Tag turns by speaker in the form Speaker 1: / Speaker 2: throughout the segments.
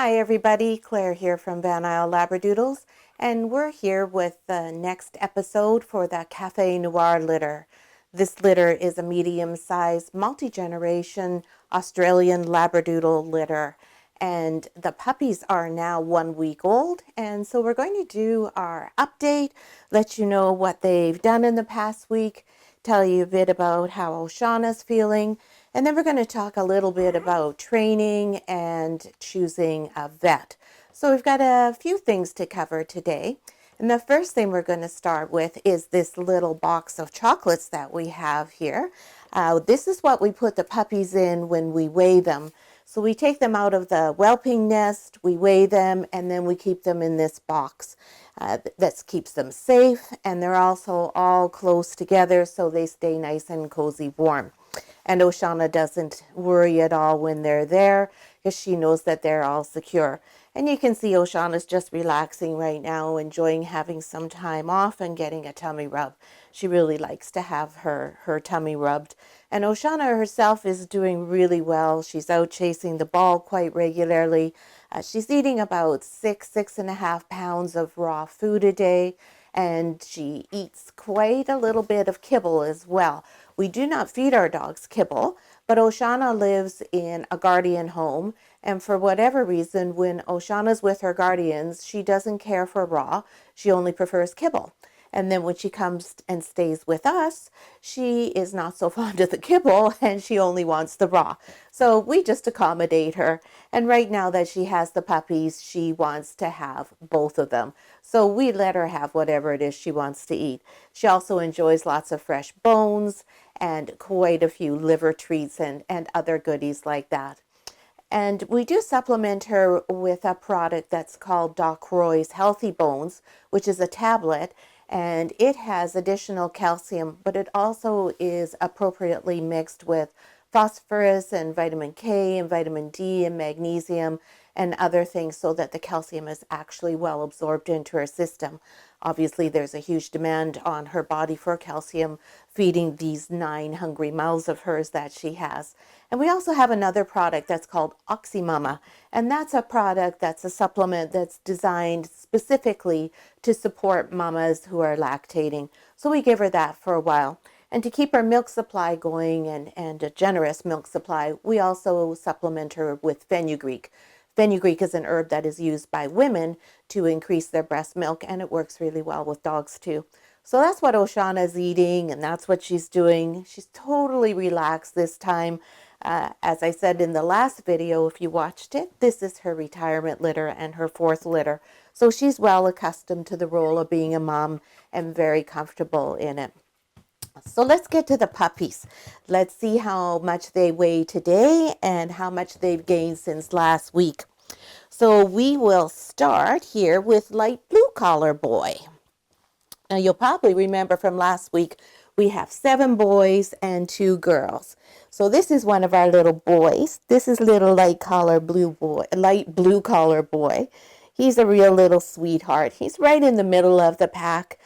Speaker 1: Hi everybody, Claire here from Isle Labradoodles, and we're here with the next episode for the Café Noir litter. This litter is a medium-sized, multi-generation Australian Labradoodle litter, and the puppies are now 1 week old, and so we're going to do our update, let you know what they've done in the past week, tell you a bit about how Oceana's feeling, and then we're going to talk a little bit about training and choosing a vet. So we've got a few things to cover today. And the first thing we're going to start with is this little box of chocolates that we have here. This is what we put the puppies in when we weigh them. So we take them out of the whelping nest, we weigh them, and then we keep them in this box. That keeps them safe, and they're also all close together so they stay nice and cozy warm. And Oceana doesn't worry at all when they're there because she knows that they're all secure. And you can see Oceana's just relaxing right now, enjoying having some time off and getting a tummy rub. She really likes to have her tummy rubbed. And Oceana herself is doing really well. She's out chasing the ball quite regularly. She's eating about 6.5 pounds of raw food a day, and she eats quite a little bit of kibble as well. We do not feed our dogs kibble, but Oceana lives in a guardian home, and for whatever reason, when Oceana's with her guardians, she doesn't care for raw. She only prefers kibble. And then when she comes and stays with us, she is not so fond of the kibble and she only wants the raw. So we just accommodate her. And right now that she has the puppies, she wants to have both of them. So we let her have whatever it is she wants to eat. She also enjoys lots of fresh bones and quite a few liver treats and other goodies like that. And we do supplement her with a product that's called Doc Roy's Healthy Bones, which is a tablet, and it has additional calcium, but it also is appropriately mixed with phosphorus and vitamin K and vitamin D and magnesium and other things so that the calcium is actually well absorbed into her system. Obviously, there's a huge demand on her body for calcium, feeding these 9 hungry mouths of hers that she has. And we also have another product that's called OxyMama, and that's a product that's a supplement that's designed specifically to support mamas who are lactating. So we give her that for a while. And to keep her milk supply going and a generous milk supply, we also supplement her with fenugreek. Fenugreek is an herb that is used by women to increase their breast milk, and it works really well with dogs too. So that's what Oceana is eating, and that's what she's doing. She's totally relaxed this time. As I said in the last video, if you watched it, this is her retirement litter and her 4th litter. So she's well accustomed to the role of being a mom and very comfortable in it. So let's get to the puppies. Let's see how much they weigh today and how much they've gained since last week. So we will start here with light blue collar boy. Now you'll probably remember from last week, we have 7 boys and 2 girls. So this is one of our little boys. This is little light blue collar boy. He's a real little sweetheart. He's right in the middle of the pack.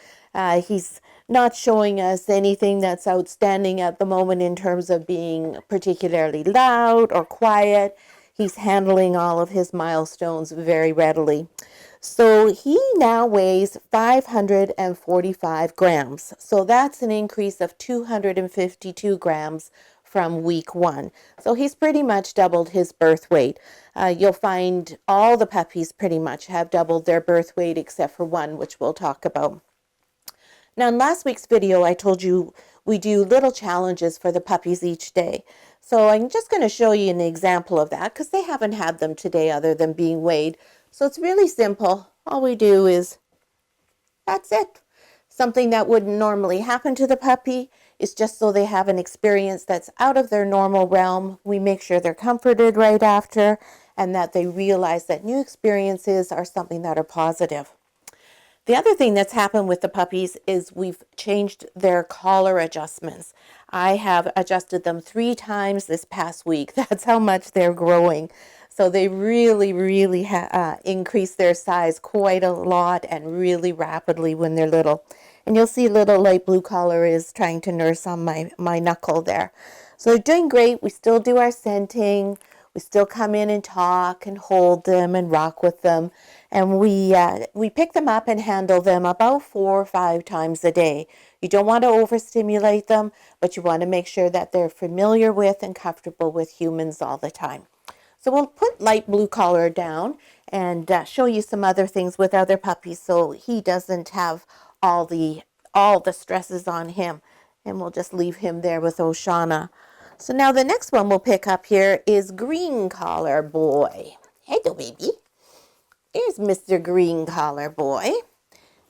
Speaker 1: He's not showing us anything that's outstanding at the moment in terms of being particularly loud or quiet. He's handling all of his milestones very readily. So he now weighs 545 grams. So that's an increase of 252 grams from week 1. So he's pretty much doubled his birth weight. You'll find all the puppies pretty much have doubled their birth weight except for one, which we'll talk about. Now, in last week's video, I told you we do little challenges for the puppies each day. So I'm just going to show you an example of that because they haven't had them today other than being weighed. So it's really simple. All we do is, that's it. Something that wouldn't normally happen to the puppy is just so they have an experience that's out of their normal realm. We make sure they're comforted right after and that they realize that new experiences are something that are positive. The other thing that's happened with the puppies is we've changed their collar adjustments. I have adjusted them 3 times this past week. That's how much they're growing. So they really increase their size quite a lot and really rapidly when they're little. And you'll see little light blue collar is trying to nurse on my knuckle there. So they're doing great. We still do our scenting. We still come in and talk and hold them and rock with them. And we pick them up and handle them about 4 or 5 times a day. You don't want to overstimulate them, but you want to make sure that they're familiar with and comfortable with humans all the time. So we'll put light blue collar down and show you some other things with other puppies so he doesn't have all the stresses on him. And we'll just leave him there with Oceana. So now the next one we'll pick up here is Green Collar Boy. Hello, baby. Here's Mr. Green Collar Boy.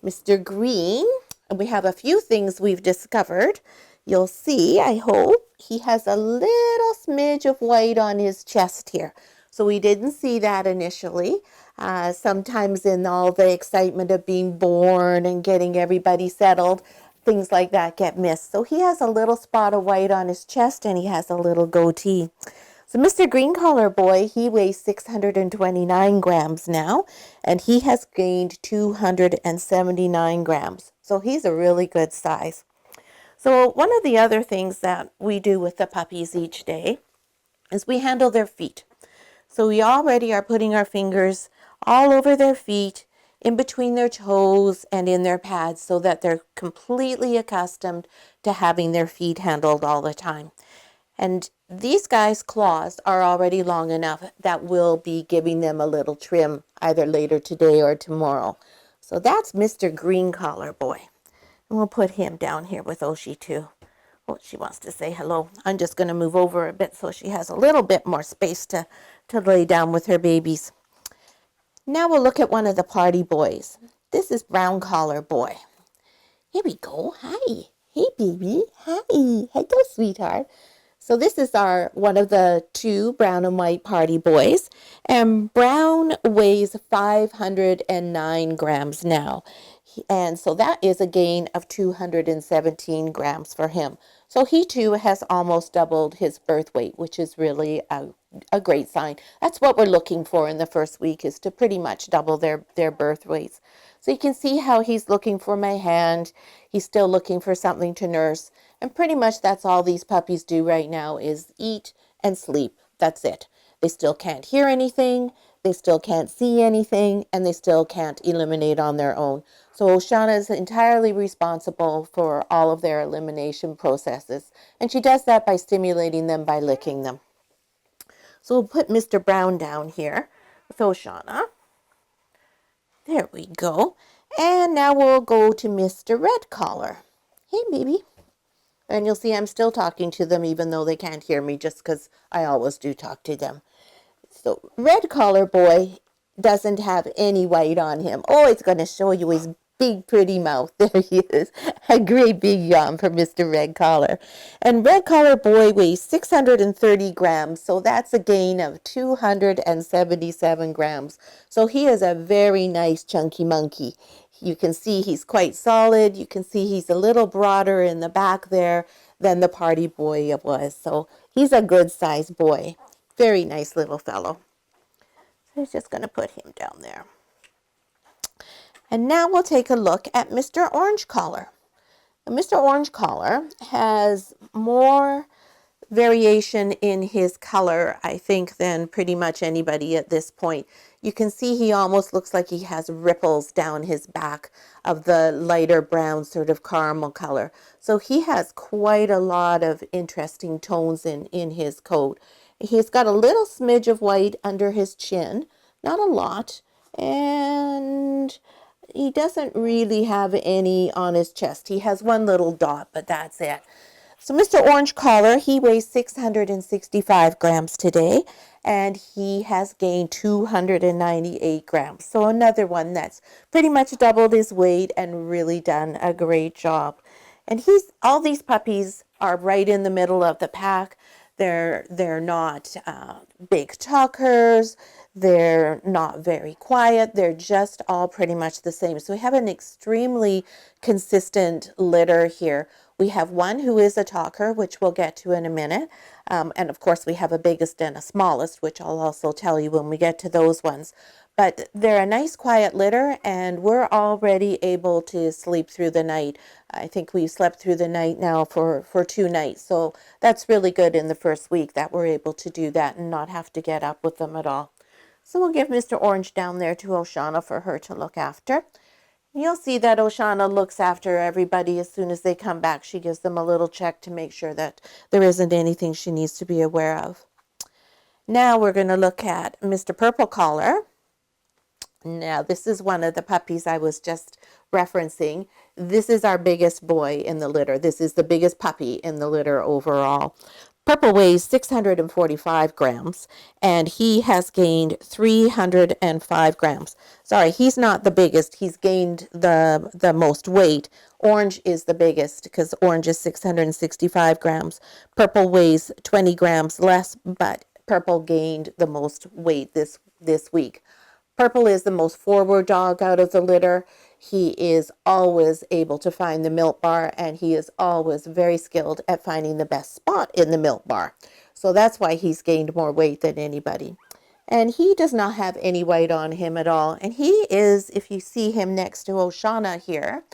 Speaker 1: Mr. Green, and we have a few things we've discovered. You'll see, I hope, he has a little smidge of white on his chest here. So we didn't see that initially. Sometimes in all the excitement of being born and getting everybody settled, things like that get missed. So he has a little spot of white on his chest and he has a little goatee. So Mr. Green Collar Boy, he weighs 629 grams now, and he has gained 279 grams. So he's a really good size. So one of the other things that we do with the puppies each day is we handle their feet. So we already are putting our fingers all over their feet, in between their toes and in their pads so that they're completely accustomed to having their feet handled all the time. And these guys' claws are already long enough that we'll be giving them a little trim either later today or tomorrow. So that's Mr. Green Collar Boy. And we'll put him down here with Oshi too. Oh, she wants to say hello. I'm just going to move over a bit so she has a little bit more space to lay down with her babies. Now we'll look at one of the party boys. This is Brown Collar Boy. Here we go. Hi. Hey, baby. Hi. Hello, sweetheart. So this is one of the 2 brown and white party boys. And Brown weighs 509 grams now. And so that is a gain of 217 grams for him. So he too has almost doubled his birth weight, which is really a great sign. That's what we're looking for in the first week, is to pretty much double their birth weights. So you can see how he's looking for my hand. He's still looking for something to nurse. And pretty much that's all these puppies do right now is eat and sleep. That's it. They still can't hear anything. They still can't see anything. And they still can't eliminate on their own. So Oceana is entirely responsible for all of their elimination processes. And she does that by stimulating them by licking them. So we'll put Mr. Brown down here with Oceana. There we go. And now we'll go to Mr. Red Collar. Hey, baby. And you'll see I'm still talking to them even though they can't hear me, just because I always do talk to them. So Red Collar Boy doesn't have any white on him. Oh, it's going to show you his big pretty mouth. There he is. A great big yawn for Mr. Red Collar. And Red Collar Boy weighs 630 grams. So that's a gain of 277 grams. So he is a very nice chunky monkey. You can see he's quite solid. You can see he's a little broader in the back there than the party boy was. So he's a good sized boy. Very nice little fellow. So I'm just going to put him down there. And now we'll take a look at Mr. Orange Collar. Now, Mr. Orange Collar has more variation in his color, I think, than pretty much anybody at this point. You can see he almost looks like he has ripples down his back of the lighter brown sort of caramel color. So he has quite a lot of interesting tones in his coat. He's got a little smidge of white under his chin, not a lot, and he doesn't really have any on his chest. He has one little dot, but that's it. So Mr. Orange Collar, he weighs 665 grams today, and he has gained 298 grams. So another one that's pretty much doubled his weight and really done a great job. And all these puppies are right in the middle of the pack. They're not big talkers. They're not very quiet. They're just all pretty much the same. So we have an extremely consistent litter here We have one who is a talker, which we'll get to in a minute. And of course, we have a biggest and a smallest, which I'll also tell you when we get to those ones. But they're a nice quiet litter, and we're already able to sleep through the night. I think we've slept through the night now for 2 nights. So that's really good in the first week that we're able to do that and not have to get up with them at all. So we'll give Mr. Orange down there to Oceana for her to look after. You'll see that Oceana looks after everybody as soon as they come back. She gives them a little check to make sure that there isn't anything she needs to be aware of. Now we're going to look at Mr. Purple Collar. Now, this is one of the puppies I was just referencing. This is our biggest boy in the litter. This is the biggest puppy in the litter overall. Purple weighs 645 grams, and he has gained 305 grams. Sorry, he's not the biggest. He's gained the most weight. Orange is the biggest because Orange is 665 grams. Purple weighs 20 grams less, but Purple gained the most weight this week. Purple is the most forward dog out of the litter. He is always able to find the milk bar, and he is always very skilled at finding the best spot in the milk bar. So that's why he's gained more weight than anybody. And he does not have any white on him at all. And he is, if you see him next to Oceana here,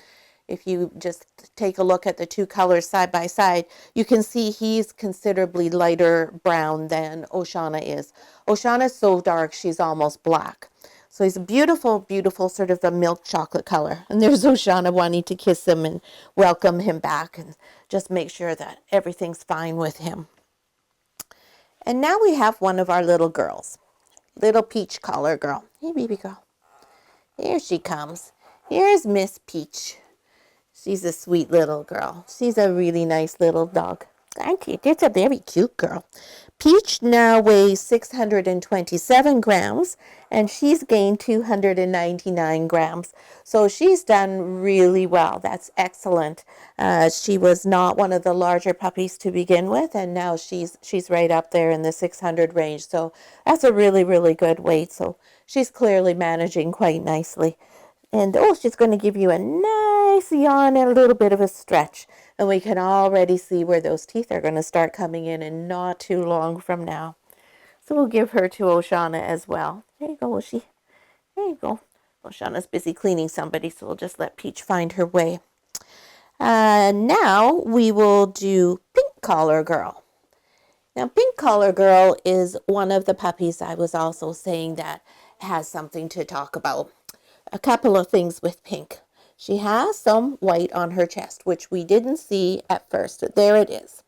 Speaker 1: if you just take a look at the two colors side by side, you can see he's considerably lighter brown than Oceana is. Oceana is so dark, she's almost black. So he's a beautiful, beautiful sort of a milk chocolate color. And there's Oceana wanting to kiss him and welcome him back and just make sure that everything's fine with him. And now we have one of our little girls, little peach collar girl. Hey, baby girl. Here she comes. Here's Miss Peach. She's a sweet little girl. She's a really nice little dog. Aren't she? It's a very cute girl. Peach now weighs 627 grams, and she's gained 299 grams. So she's done really well. That's excellent. She was not one of the larger puppies to begin with, and now she's right up there in the 600 range. So that's a really, really good weight. So she's clearly managing quite nicely. And she's going to give you a nice yawn and a little bit of a stretch. And we can already see where those teeth are going to start coming in and not too long from now. So we'll give her to Oceana as well. There you go, Oshie. There you go. Oceana's busy cleaning somebody, so we'll just let Peach find her way. Now we will do Pink Collar Girl. Now, Pink Collar Girl is one of the puppies I was also saying that has something to talk about. A couple of things with Pink. She has some white on her chest, which we didn't see at first. There it is.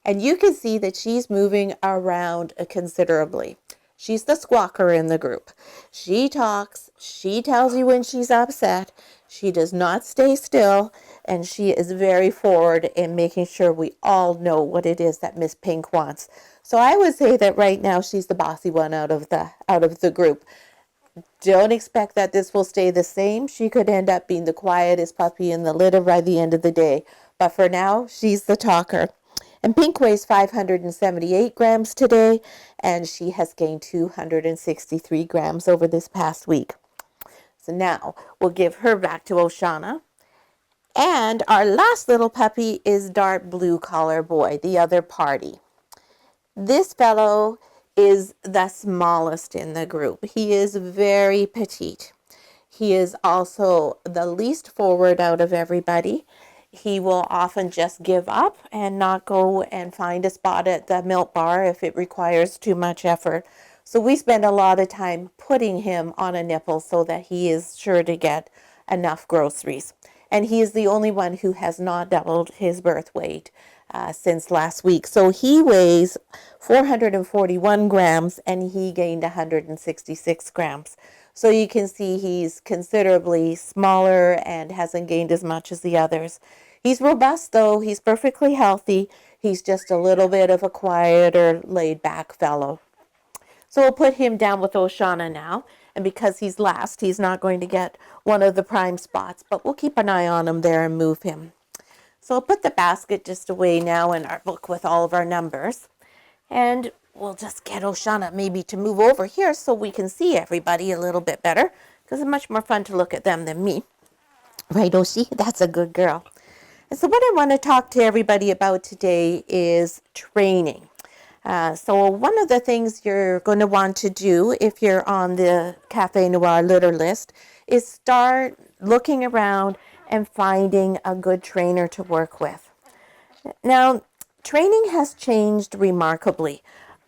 Speaker 1: And you can see that she's moving around considerably. She's the squawker in the group. She talks. She tells you when she's upset. She does not stay still. And she is very forward in making sure we all know what it is that Miss Pink wants. So I would say that right now she's the bossy one out of the group. Don't expect that this will stay the same. She could end up being the quietest puppy in the litter by the end of the day. But for now, she's the talker. And Pink weighs 578 grams today, and she has gained 263 grams over this past week. So now we'll give her back to Oceana. And our last little puppy is Dark Blue Collar Boy, the other party. This fellow is the smallest in the group. He is very petite. He is also the least forward out of everybody. He will often just give up and not go and find a spot at the milk bar if it requires too much effort. So we spend a lot of time putting him on a nipple so that he is sure to get enough groceries. And he is the only one who has not doubled his birth weight since last week. So he weighs 441 grams and he gained 166 grams. So you can see he's considerably smaller and hasn't gained as much as the others. He's robust though. He's perfectly healthy. He's just a little bit of a quieter, laid back fellow. So we'll put him down with Oceana now. And because he's last, he's not going to get one of the prime spots, but we'll keep an eye on him there and move him. So I'll put the basket just away now in our book with all of our numbers. And we'll just get Oceana maybe to move over here so we can see everybody a little bit better, because it's much more fun to look at them than me. Right, Oshie? That's a good girl. And so what I want to talk to everybody about today is training. So one of the things you're going to want to do if you're on the Café Noir litter list is start looking around and finding a good trainer to work with. Now, training has changed remarkably.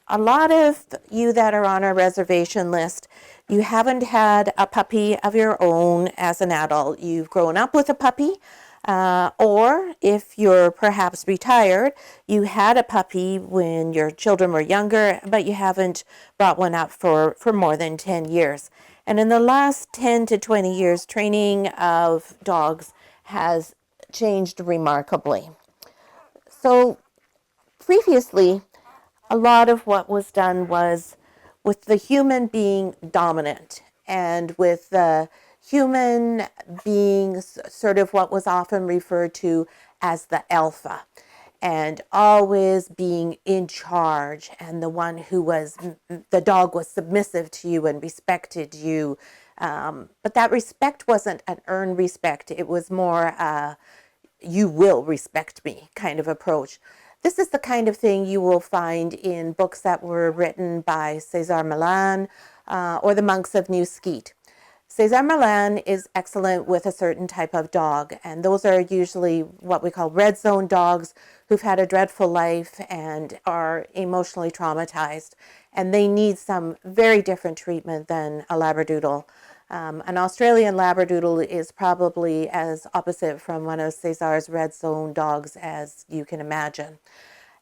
Speaker 1: A lot of you that are on our reservation list, you haven't had a puppy of your own as an adult. You've grown up with a puppy, or if you're perhaps retired, you had a puppy when your children were younger, but you haven't brought one up for more than 10 years. And in the last 10 to 20 years, training of dogs has changed remarkably. So previously, a lot of what was done was with the human being dominant and with the human being sort of what was often referred to as the alpha, and always being in charge, and the one who was, the dog was submissive to you and respected you. But that respect wasn't an earned respect. It was more you will respect me kind of approach. This is the kind of thing you will find in books that were written by Cesar Millan or the monks of New Skeet. Cesar Millan is excellent with a certain type of dog, and those are usually what we call red zone dogs who've had a dreadful life and are emotionally traumatized, and they need some very different treatment than a Labradoodle. An Australian Labradoodle is probably as opposite from one of Cesar's red zone dogs as you can imagine.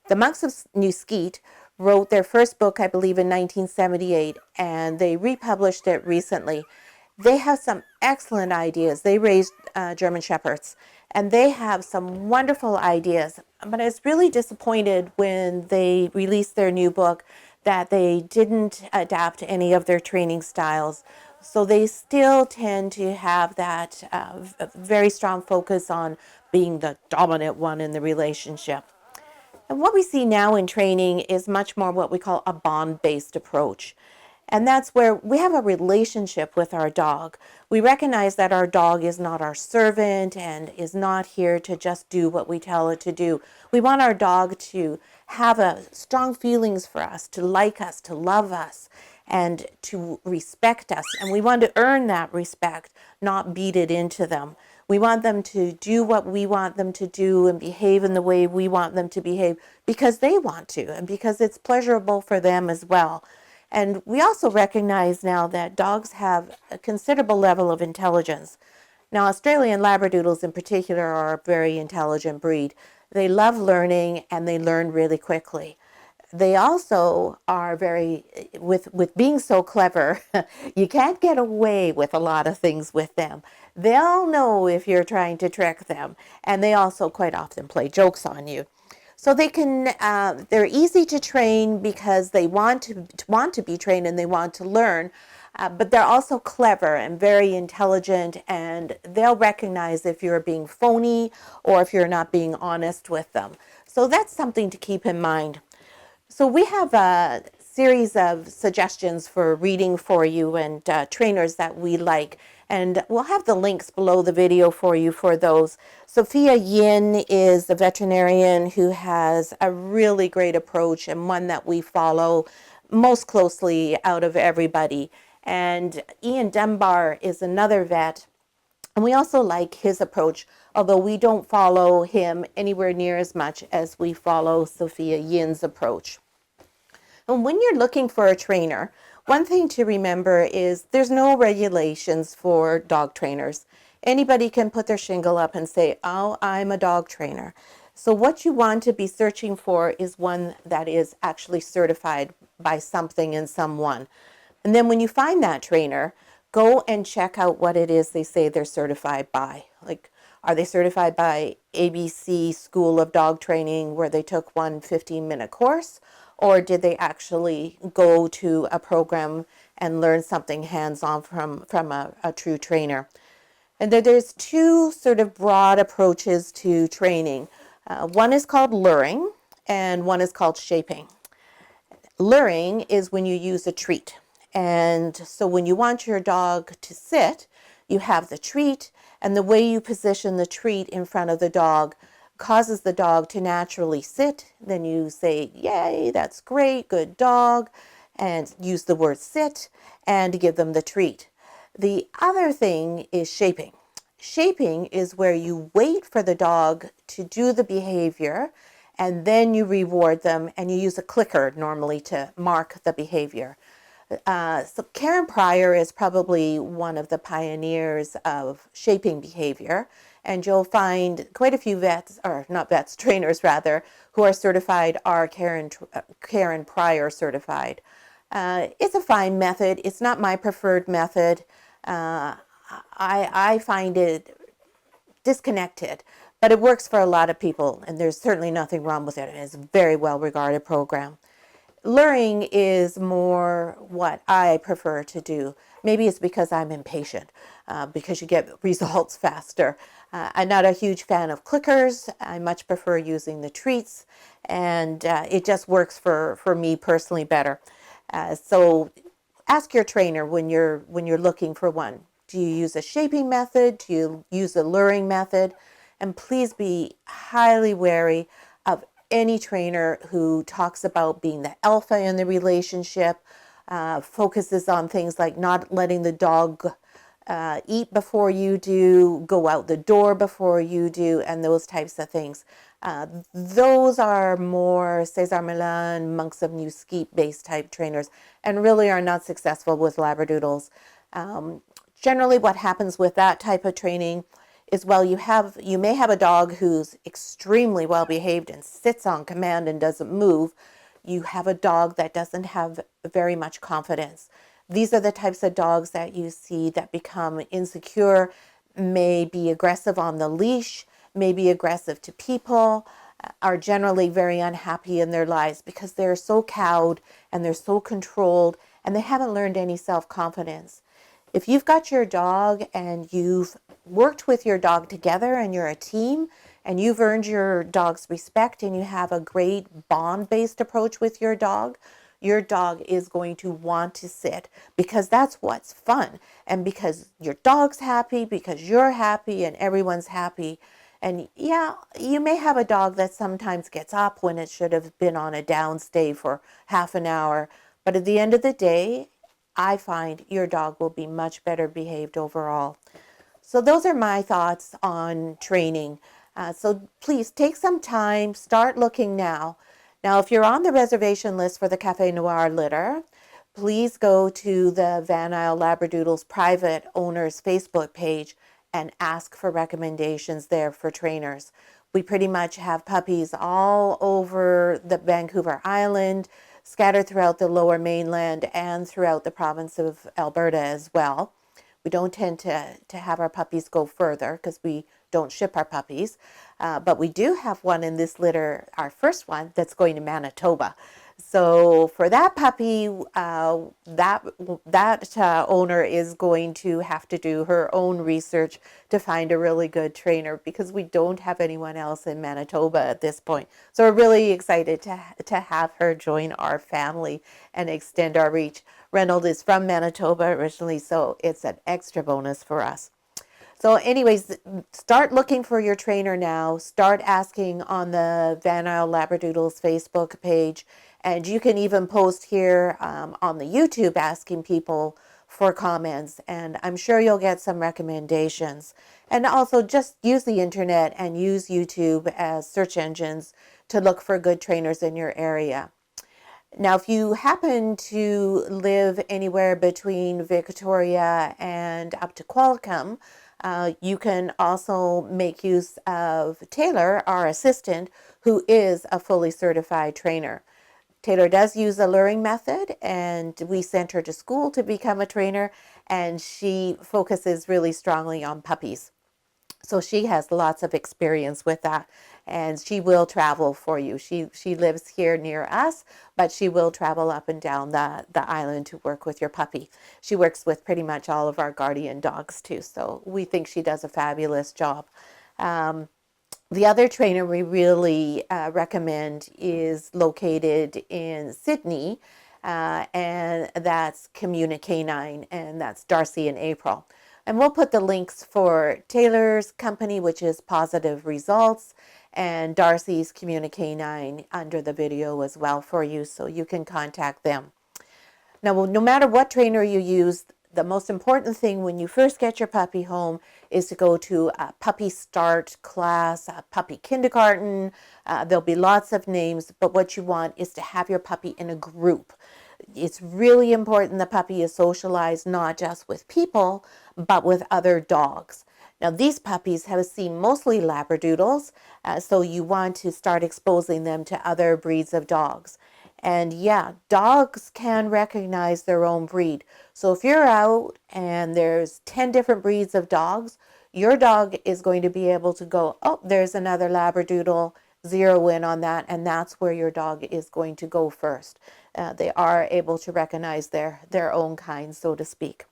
Speaker 1: The monks of New Skeet wrote their first book, I believe, in 1978, and they republished it recently. They have some excellent ideas. They raised German Shepherds, and they have some wonderful ideas. But I was really disappointed when they released their new book that they didn't adapt any of their training styles. So they still tend to have that very strong focus on being the dominant one in the relationship. And what we see now in training is much more what we call a bond-based approach. And that's where we have a relationship with our dog. We recognize that our dog is not our servant and is not here to just do what we tell it to do. We want our dog to have strong feelings for us, to like us, to love us, and to respect us. And we want to earn that respect, not beat it into them. We want them to do what we want them to do and behave in the way we want them to behave because they want to and because it's pleasurable for them as well. And we also recognize now that dogs have a considerable level of intelligence. Now, Australian Labradoodles in particular are a very intelligent breed. They love learning and they learn really quickly. They also are with being so clever, you can't get away with a lot of things with them. They'll know if you're trying to trick them, and they also quite often play jokes on you. So they're easy to train because they want to be trained and they want to learn, but they're also clever and very intelligent, and they'll recognize if you're being phony or if you're not being honest with them. So that's something to keep in mind. So we have a series of suggestions for reading for you and trainers that we like. And we'll have the links below the video for you for those. Sophia Yin is a veterinarian who has a really great approach and one that we follow most closely out of everybody. And Ian Dunbar is another vet. And we also like his approach, although we don't follow him anywhere near as much as we follow Sophia Yin's approach. And when you're looking for a trainer, one thing to remember is there's no regulations for dog trainers. Anybody can put their shingle up and say, oh, I'm a dog trainer. So what you want to be searching for is one that is actually certified by something and someone. And then when you find that trainer, go and check out what it is they say they're certified by. Like, are they certified by ABC School of Dog Training where they took one 15-minute course? Or did they actually go to a program and learn something hands-on from a true trainer? And there's two sort of broad approaches to training. One is called luring and one is called shaping. Luring is when you use a treat. And so when you want your dog to sit, you have the treat, And the way you position the treat in front of the dog causes the dog to naturally sit. Then you say, yay, that's great, good dog, and use the word sit and give them the treat. The other thing is shaping. Shaping is where you wait for the dog to do the behavior and then you reward them, and you use a clicker normally to mark the behavior. So Karen Pryor is probably one of the pioneers of shaping behavior, and you'll find quite a few vets, or not vets, trainers rather, who are certified are Karen Pryor certified. It's a fine method. It's not my preferred method. I find it disconnected, but it works for a lot of people, and there's certainly nothing wrong with it. It's a very well regarded program. Luring is more what I prefer to do. Maybe it's because I'm impatient, because you get results faster. I'm not a huge fan of clickers. I much prefer using the treats, and it just works for me personally better. So ask your trainer when you're looking for one. Do you use a shaping method? Do you use a luring method? And please be highly wary of any trainer who talks about being the alpha in the relationship, focuses on things like not letting the dog eat before you do, go out the door before you do, and those types of things. Those are more Cesar Millan, Monks of New Skeet based type trainers, and really are not successful with Labradoodles. Generally, what happens with that type of training is, well, you may have a dog who's extremely well behaved and sits on command and doesn't move. You have a dog that doesn't have very much confidence. These are the types of dogs that you see that become insecure, may be aggressive on the leash, may be aggressive to people, are generally very unhappy in their lives because they're so cowed and they're so controlled and they haven't learned any self-confidence. If you've got your dog and you've worked with your dog together and you're a team and you've earned your dog's respect and you have a great bond-based approach with your dog is going to want to sit because that's what's fun. And because your dog's happy, because you're happy and everyone's happy. And yeah, you may have a dog that sometimes gets up when it should have been on a down stay for half an hour. But at the end of the day, I find your dog will be much better behaved overall. So those are my thoughts on training. So please take some time, start looking now. Now, if you're on the reservation list for the Café Noir litter, please go to the Van Isle Labradoodles private owners Facebook page and ask for recommendations there for trainers. We pretty much have puppies all over the Vancouver Island, scattered throughout the lower mainland and throughout the province of Alberta as well. We don't tend to have our puppies go further because we don't ship our puppies, but we do have one in this litter, our first one, that's going to Manitoba. So for that puppy, that owner is going to have to do her own research to find a really good trainer because we don't have anyone else in Manitoba at this point. So we're really excited to have her join our family and extend our reach. Reynold is from Manitoba originally, so it's an extra bonus for us. So anyways, start looking for your trainer now. Start asking on the Van Isle Labradoodles Facebook page. And you can even post here on the YouTube asking people for comments. And I'm sure you'll get some recommendations. And also just use the internet and use YouTube as search engines to look for good trainers in your area. Now, if you happen to live anywhere between Victoria and up to Qualicum, you can also make use of Taylor, our assistant, who is a fully certified trainer. Taylor does use a luring method, and we sent her to school to become a trainer, and she focuses really strongly on puppies. So she has lots of experience with that, and she will travel for you. She lives here near us, but she will travel up and down the island to work with your puppy. She works with pretty much all of our guardian dogs too, so we think she does a fabulous job. The other trainer we really recommend is located in Sydney, and that's Communicanine, and that's Darcy and April. And we'll put the links for Taylor's company, which is Positive Results, and Darcy's Communicanine under the video as well for you, so you can contact them. Now, no matter what trainer you use, the most important thing when you first get your puppy home is to go to a puppy start class, a puppy kindergarten. There'll be lots of names, but what you want is to have your puppy in a group. It's really important the puppy is socialized not just with people, but with other dogs. Now, these puppies have seen mostly Labradoodles, so you want to start exposing them to other breeds of dogs. And yeah, dogs can recognize their own breed. So if you're out and there's 10 different breeds of dogs, your dog is going to be able to go, oh, there's another Labradoodle, zero in on that, and that's where your dog is going to go first. They are able to recognize their own kind, so to speak.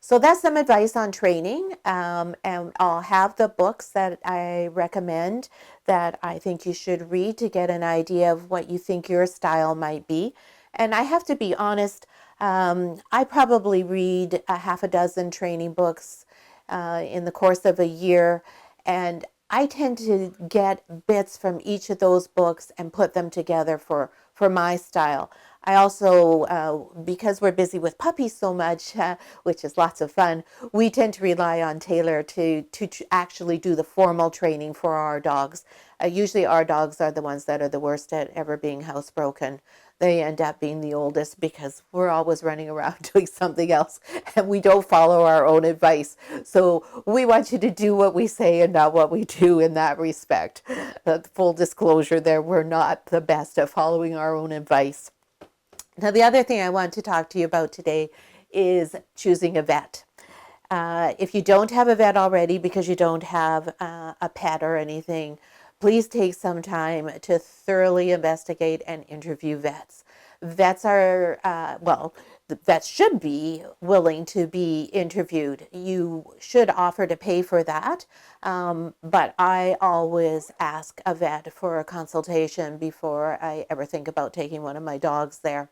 Speaker 1: So that's some advice on training, and I'll have the books that I recommend that I think you should read to get an idea of what you think your style might be. And I have to be honest, I probably read a half a dozen training books in the course of a year, and I tend to get bits from each of those books and put them together for my style. I also, because we're busy with puppies so much, which is lots of fun, we tend to rely on Taylor to actually do the formal training for our dogs. Usually our dogs are the ones that are the worst at ever being housebroken. They end up being the oldest because we're always running around doing something else and we don't follow our own advice. So we want you to do what we say and not what we do in that respect. Full disclosure there, we're not the best at following our own advice. Now, the other thing I want to talk to you about today is choosing a vet. If you don't have a vet already because you don't have a pet or anything, please take some time to thoroughly investigate and interview vets. Vets are, the vets should be willing to be interviewed. You should offer to pay for that, but I always ask a vet for a consultation before I ever think about taking one of my dogs there.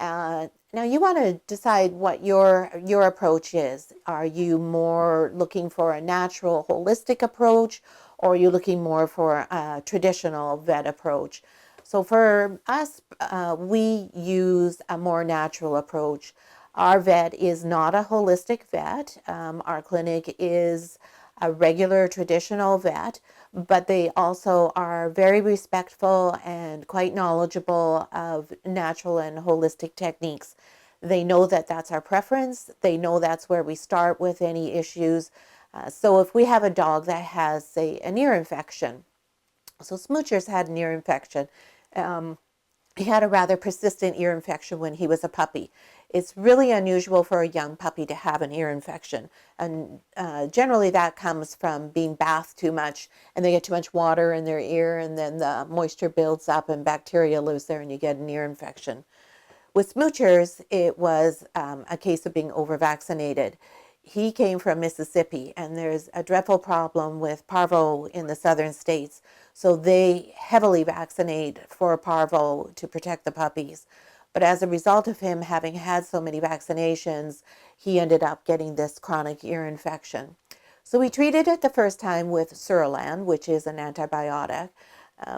Speaker 1: Now you want to decide what your approach is. Are you more looking for a natural, holistic approach, or are you looking more for a traditional vet approach? So for us, we use a more natural approach. Our vet is not a holistic vet. Our clinic is a regular traditional vet, but they also are very respectful and quite knowledgeable of natural and holistic techniques. They know that that's our preference. They know that's where we start with any issues. So if we have a dog that has, say, an ear infection, so Smoocher's had an ear infection. He had a rather persistent ear infection when he was a puppy. It's really unusual for a young puppy to have an ear infection. And generally that comes from being bathed too much and they get too much water in their ear and then the moisture builds up and bacteria lives there and you get an ear infection. With Smoocher's, it was a case of being over-vaccinated. He came from Mississippi, and there's a dreadful problem with parvo in the southern states. So they heavily vaccinate for parvo to protect the puppies. But as a result of him having had so many vaccinations, he ended up getting this chronic ear infection. So we treated it the first time with Suralan, which is an antibiotic,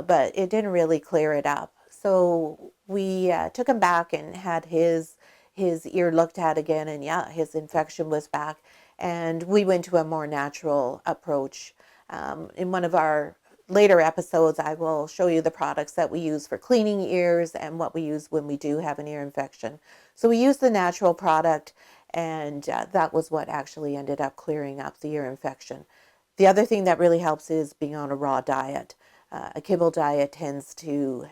Speaker 1: but it didn't really clear it up. So we took him back and had his ear looked at again, and yeah, his infection was back. And we went to a more natural approach. In one of our later episodes, I will show you the products that we use for cleaning ears and what we use when we do have an ear infection. So we used the natural product, and that was what actually ended up clearing up the ear infection. The other thing that really helps is being on a raw diet. A kibble diet tends to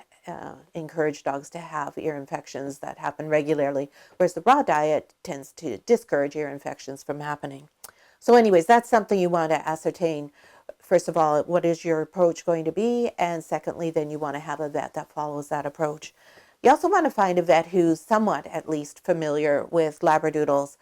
Speaker 1: encourage dogs to have ear infections that happen regularly, whereas the raw diet tends to discourage ear infections from happening. So anyways, that's something you want to ascertain. First of all, what is your approach going to be? And secondly, then you want to have a vet that follows that approach. You also want to find a vet who's somewhat at least familiar with Labradoodles.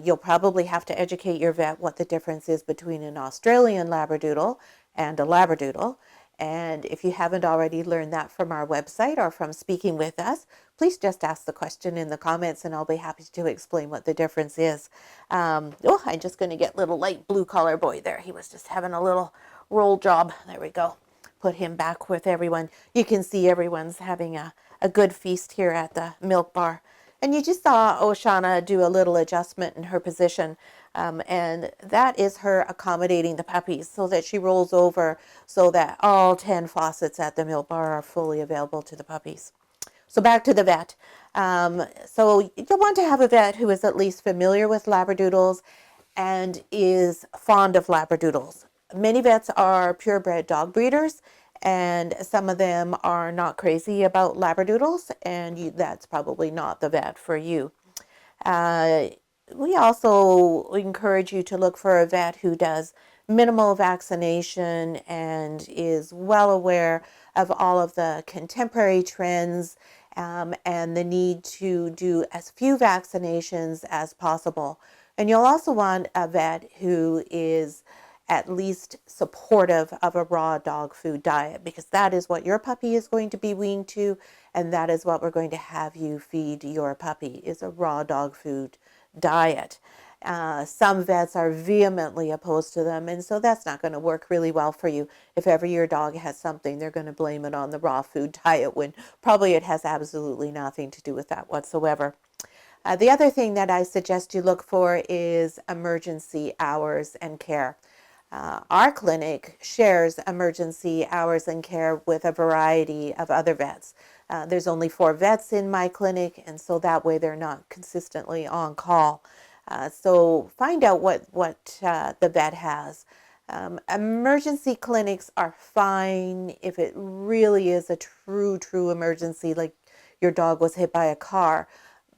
Speaker 1: You'll probably have to educate your vet what the difference is between an Australian Labradoodle and a Labradoodle. And if you haven't already learned that from our website or from speaking with us, please just ask the question in the comments and I'll be happy to explain what the difference is. I'm just going to get little light blue collar boy there. He was just having a little roll job. There we go. Put him back with everyone. You can see everyone's having a good feast here at the milk bar. And you just saw Oceana do a little adjustment in her position. And that is her accommodating the puppies so that she rolls over so that all 10 faucets at the milk bar are fully available to the puppies. So back to the vet. So you'll want to have a vet who is at least familiar with Labradoodles and is fond of Labradoodles. Many vets are purebred dog breeders, and some of them are not crazy about Labradoodles, and that's probably not the vet for you. We also encourage you to look for a vet who does minimal vaccination and is well aware of all of the contemporary trends and the need to do as few vaccinations as possible. And you'll also want a vet who is at least supportive of a raw dog food diet, because that is what your puppy is going to be weaned to, and that is what we're going to have you feed your puppy, is a raw dog food diet. Some vets are vehemently opposed to them, and so that's not going to work really well for you. If ever your dog has something, they're going to blame it on the raw food diet when probably it has absolutely nothing to do with that whatsoever. The other thing that I suggest you look for is emergency hours and care. Our clinic shares emergency hours and care with a variety of other vets. There's only 4 vets in my clinic, and so that way they're not consistently on call. So find out what the vet has. Emergency clinics are fine if it really is a true emergency, like your dog was hit by a car.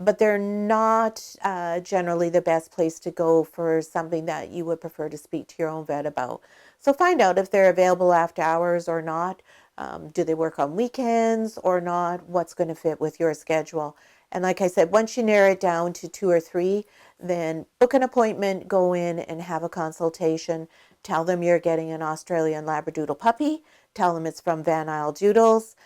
Speaker 1: But they're not generally the best place to go for something that you would prefer to speak to your own vet about. So find out if they're available after hours or not. Do they work on weekends or not? What's going to fit with your schedule? And like I said, once you narrow it down to 2 or 3, then book an appointment, go in and have a consultation. Tell them you're getting an Australian Labradoodle puppy. Tell them it's from Van Isle Doodles.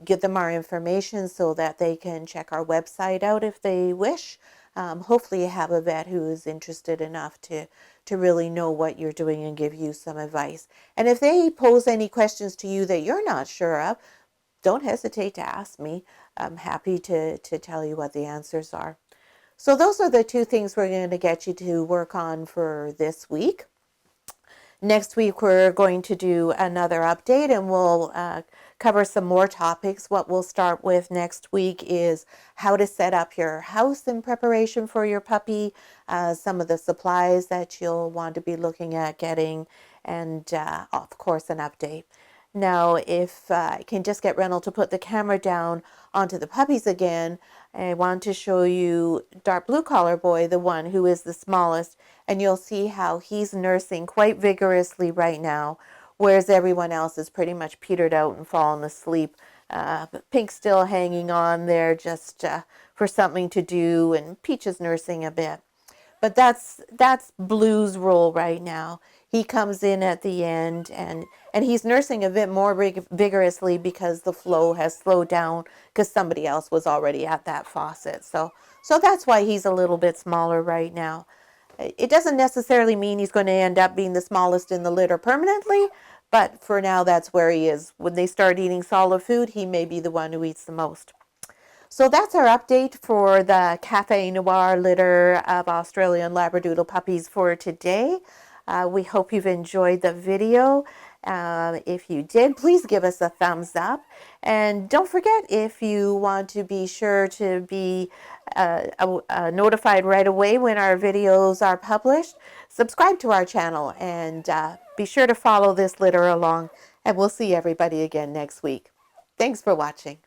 Speaker 1: Give them our information so that they can check our website out if they wish. Hopefully you have a vet who is interested enough to really know what you're doing and give you some advice. And if they pose any questions to you that you're not sure of, don't hesitate to ask me. I'm happy to tell you what the answers are. So those are the 2 things we're going to get you to work on for this week. Next week, we're going to do another update and we'll cover some more topics. What we'll start with next week is how to set up your house in preparation for your puppy, some of the supplies that you'll want to be looking at getting, and of course, an update. Now, if I can just get Reynolds to put the camera down onto the puppies again, I want to show you dark blue collar boy, the one who is the smallest, and you'll see how he's nursing quite vigorously right now, whereas everyone else is pretty much petered out and fallen asleep. Pink's still hanging on there just for something to do, and Peach is nursing a bit. But that's Blue's role right now. He comes in at the end and he's nursing a bit more vigorously because the flow has slowed down because somebody else was already at that faucet. So that's why he's a little bit smaller right now. It doesn't necessarily mean he's going to end up being the smallest in the litter permanently, but for now that's where he is. When they start eating solid food, he may be the one who eats the most. So that's our update for the Café Noir litter of Australian Labradoodle puppies for today. We hope you've enjoyed the video. If you did, please give us a thumbs up. And don't forget, if you want to be sure to be notified right away when our videos are published, subscribe to our channel and be sure to follow this litter along. And we'll see everybody again next week. Thanks for watching.